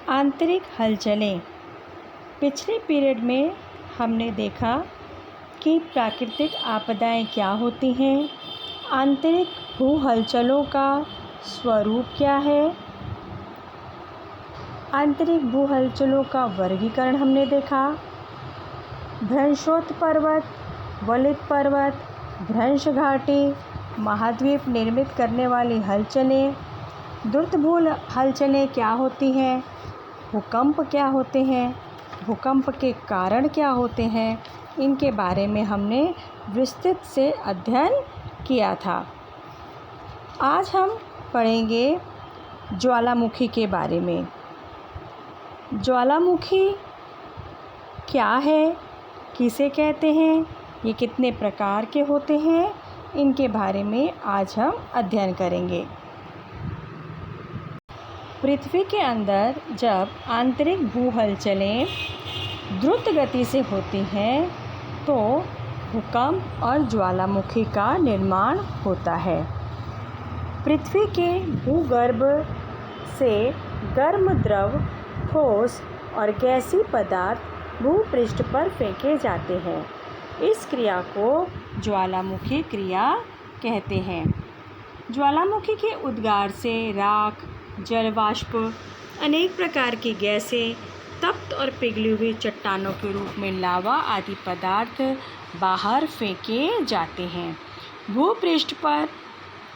आंतरिक हलचलें। पिछले पीरियड में हमने देखा कि प्राकृतिक आपदाएं क्या होती हैं, आंतरिक भू हलचलों का स्वरूप क्या है, आंतरिक भू हलचलों का वर्गीकरण हमने देखा, भ्रंशोत्थ पर्वत, वलित पर्वत, भ्रंश घाटी, महाद्वीप निर्मित करने वाली हलचलें, द्रुत भू हलचलें क्या होती हैं, भूकंप क्या होते हैं, भूकंप के कारण क्या होते हैं, इनके बारे में हमने विस्तृत से अध्ययन किया था। आज हम पढ़ेंगे ज्वालामुखी के बारे में। ज्वालामुखी क्या है, किसे कहते हैं, ये कितने प्रकार के होते हैं, इनके बारे में आज हम अध्ययन करेंगे। पृथ्वी के अंदर जब आंतरिक भू हलचलें द्रुत गति से होती हैं तो भूकंप और ज्वालामुखी का निर्माण होता है। पृथ्वी के भूगर्भ से गर्म द्रव, ठोस और गैसीय पदार्थ भूपृष्ठ पर फेंके जाते हैं। इस क्रिया को ज्वालामुखी क्रिया कहते हैं। ज्वालामुखी के उद्गार से राख, जलवाष्प, अनेक प्रकार की गैसें, तप्त और पिघली हुई चट्टानों के रूप में लावा आदि पदार्थ बाहर फेंके जाते हैं। भूपृष्ठ पर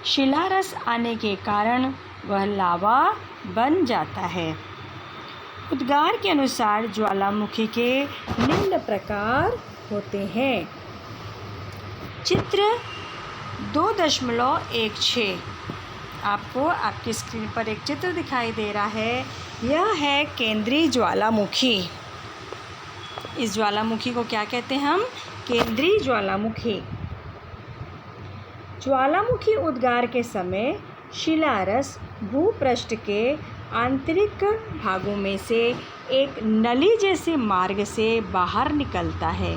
शिलारस आने के कारण वह लावा बन जाता है। उद्गार के अनुसार ज्वालामुखी के निम्न प्रकार होते हैं। चित्र 2.16 आपको आपकी स्क्रीन पर एक चित्र दिखाई दे रहा है। यह है केंद्रीय ज्वालामुखी। इस ज्वालामुखी को क्या कहते हैं हम? केंद्रीय ज्वालामुखी। ज्वालामुखी उद्गार के समय शिलारस भूपृष्ठ के आंतरिक भागों में से एक नली जैसे मार्ग से बाहर निकलता है।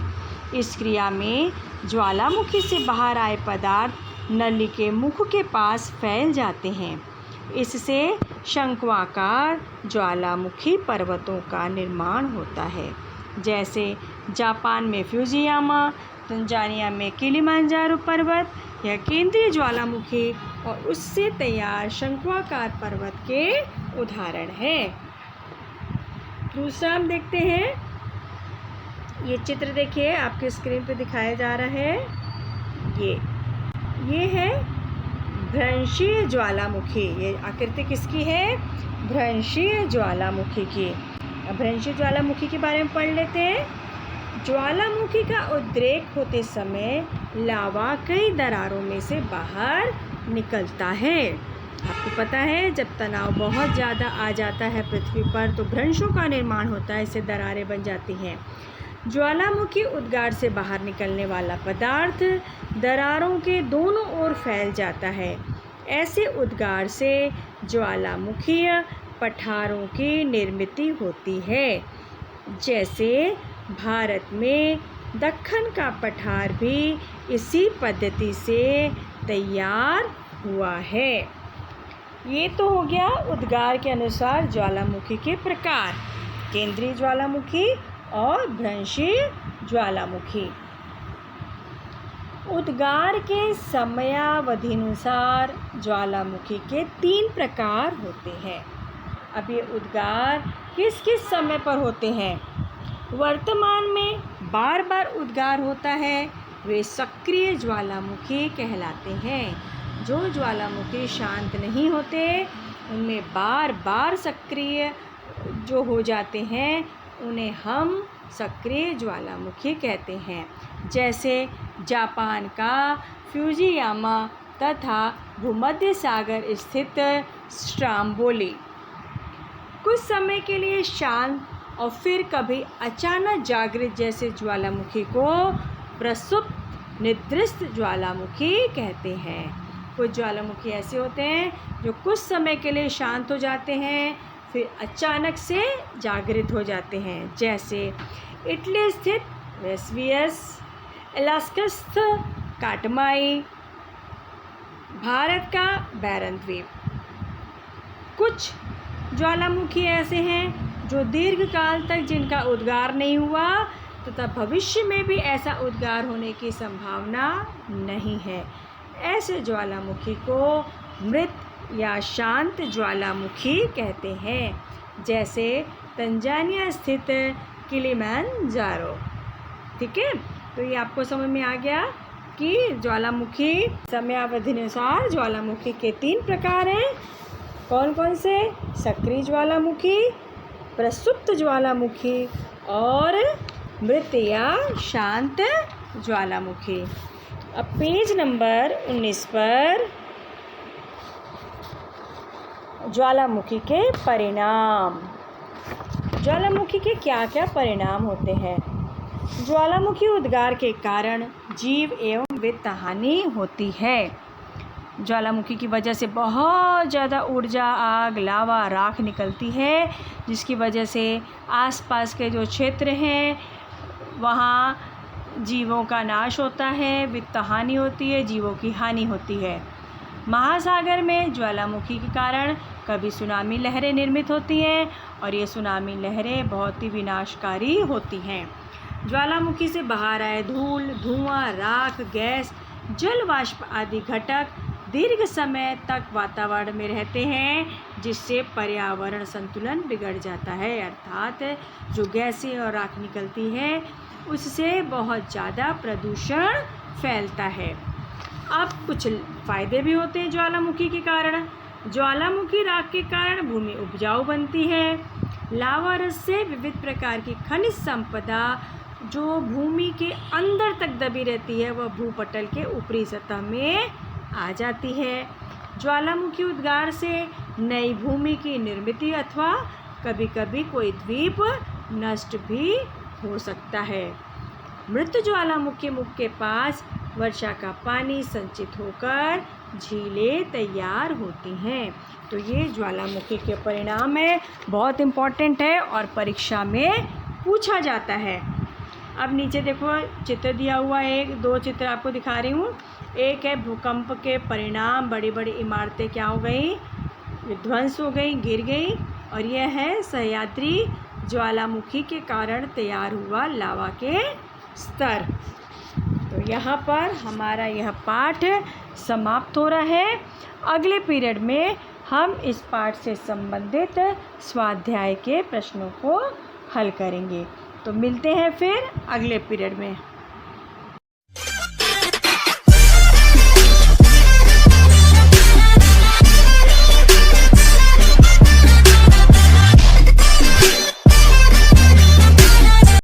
इस क्रिया में ज्वालामुखी से बाहर आए पदार्थ नली के मुख के पास फैल जाते हैं। इससे शंक्वाकार ज्वालामुखी पर्वतों का निर्माण होता है, जैसे जापान में फ्यूजियामा, तंजानिया में किलिमांजारो पर्वत। यह केंद्रीय ज्वालामुखी और उससे तैयार शंक्वाकार पर्वत के उदाहरण हैं। दूसरा हम देखते हैं, ये चित्र देखिए आपके स्क्रीन पे दिखाया जा रहा है। ये है भ्रंशीय ज्वालामुखी। ये आकृति किसकी है? भ्रंशीय ज्वालामुखी की। अब भ्रंशीय ज्वालामुखी के बारे में पढ़ लेते हैं। ज्वालामुखी का उद्रेक होते समय लावा कई दरारों में से बाहर निकलता है। आपको पता है जब तनाव बहुत ज़्यादा आ जाता है पृथ्वी पर तो भ्रंशों का निर्माण होता है, इससे दरारें बन जाती हैं। ज्वालामुखी उद्गार से बाहर निकलने वाला पदार्थ दरारों के दोनों ओर फैल जाता है। ऐसे उद्गार से ज्वालामुखीय पठारों की निर्मित होती है। जैसे भारत में दक्कन का पठार भी इसी पद्धति से तैयार हुआ है। ये तो हो गया उद्गार के अनुसार ज्वालामुखी के प्रकार, केंद्रीय ज्वालामुखी और भ्रंशीय ज्वालामुखी। उद्गार के समयावधिनुसार ज्वालामुखी के 3 प्रकार होते हैं। अब ये उद्गार किस किस समय पर होते हैं? वर्तमान में बार बार उद्गार होता है, वे सक्रिय ज्वालामुखी कहलाते हैं। जो ज्वालामुखी शांत नहीं होते उनमें बार बार सक्रिय जो हो जाते हैं उन्हें हम सक्रिय ज्वालामुखी कहते हैं। जैसे जापान का फ्यूजियामा तथा भूमध्य सागर स्थित स्ट्रोम्बोली। कुछ समय के लिए शांत और फिर कभी अचानक जागृत जैसे ज्वालामुखी को प्रसुप्त निद्रिस्त ज्वालामुखी कहते हैं। कुछ ज्वालामुखी ऐसे होते हैं जो कुछ समय के लिए शांत हो जाते हैं फिर अचानक से जागृत हो जाते हैं। जैसे इटली स्थित वेसुवियस, अलास्का स्थित काटमाई, भारत का बैरन द्वीप। कुछ ज्वालामुखी ऐसे हैं जो दीर्घकाल तक जिनका उद्गार नहीं हुआ तथा भविष्य में भी ऐसा उद्गार होने की संभावना नहीं है। ऐसे ज्वालामुखी को मृत या शांत ज्वालामुखी कहते हैं, जैसे तंजानिया स्थित किलिमंजारो। ठीक है, तो ये आपको समझ में आ गया कि ज्वालामुखी समयावधि अनुसार ज्वालामुखी के 3 प्रकार हैं। कौन कौन से? सक्रिय ज्वालामुखी, प्रसुप्त ज्वालामुखी और मृत या शांत ज्वालामुखी। अब पेज नंबर 19 पर ज्वालामुखी के परिणाम। ज्वालामुखी के क्या क्या परिणाम होते हैं? ज्वालामुखी उद्गार के कारण जीव एवं वित्त हानि होती है। ज्वालामुखी की वजह से बहुत ज़्यादा ऊर्जा, आग, लावा, राख निकलती है, जिसकी वजह से आसपास के जो क्षेत्र हैं वहाँ जीवों का नाश होता है, वित्त हानि होती है, जीवों की हानि होती है। महासागर में ज्वालामुखी के कारण कभी सुनामी लहरें निर्मित होती हैं और ये सुनामी लहरें बहुत ही विनाशकारी होती हैं। ज्वालामुखी से बाहर आए धूल, धुआं, राख, गैस, जल वाष्प आदि घटक दीर्घ समय तक वातावरण में रहते हैं, जिससे पर्यावरण संतुलन बिगड़ जाता है। अर्थात जो गैसें और राख निकलती है उससे बहुत ज़्यादा प्रदूषण फैलता है। अब कुछ फ़ायदे भी होते हैं ज्वालामुखी के कारण। ज्वालामुखी राख के कारण भूमि उपजाऊ बनती है। लावा रस से विविध प्रकार की खनिज संपदा जो भूमि के अंदर तक दबी रहती है वह भूपटल के ऊपरी सतह में आ जाती है। ज्वालामुखी उद्गार से नई भूमि की निर्मित अथवा कभी कभी कोई द्वीप नष्ट भी हो सकता है। मृत ज्वालामुखी मुख के पास वर्षा का पानी संचित होकर झीलें तैयार होती हैं। तो ये ज्वालामुखी के परिणाम है, बहुत इम्पॉर्टेंट है और परीक्षा में पूछा जाता है। अब नीचे देखो चित्र दिया हुआ है, 2 चित्र आपको दिखा रही हूँ। एक है भूकंप के परिणाम, बड़ी बड़ी इमारतें क्या हो गई, विध्वंस हो गई, गिर गई। और यह है सह्याद्री ज्वालामुखी के कारण तैयार हुआ लावा के स्तर। तो यहाँ पर हमारा यह पाठ समाप्त हो रहा है। अगले पीरियड में हम इस पाठ से संबंधित स्वाध्याय के प्रश्नों को हल करेंगे। तो मिलते हैं फिर अगले पीरियड में।